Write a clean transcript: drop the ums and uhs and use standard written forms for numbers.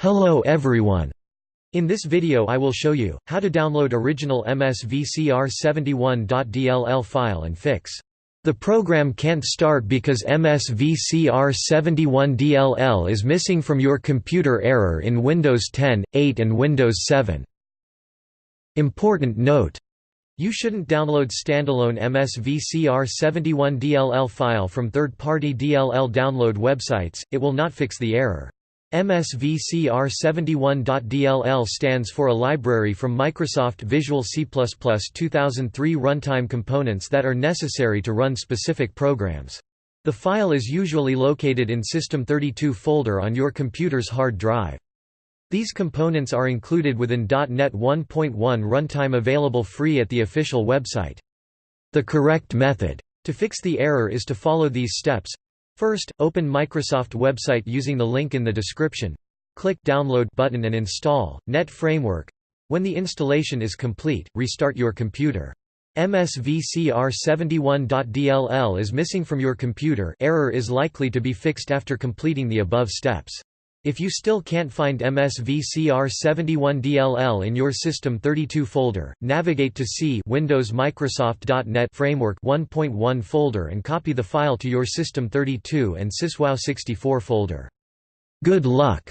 Hello everyone. In this video I will show you how to download original msvcr71.dll file and fix. The program can't start because msvcr71.dll is missing from your computer. Error in Windows 10, 8 and Windows 7. Important note: you shouldn't download standalone msvcr71.dll file from third-party DLL download websites, it will not fix the error. msvcr71.dll stands for a library from Microsoft Visual C++ 2003 runtime components that are necessary to run specific programs. The file is usually located in System32 folder on your computer's hard drive. These components are included within .NET 1.1 runtime, available free at the official website. The correct method to fix the error is to follow these steps. First, open Microsoft website using the link in the description. Click Download button and install .NET Framework. When the installation is complete, restart your computer. msvcr71.dll is missing from your computer. Error is likely to be fixed after completing the above steps. If you still can't find msvcr71.dll in your System32 folder, navigate to C Windows Microsoft.NET Framework 1.1 folder and copy the file to your System32 and syswow64 folder. Good luck!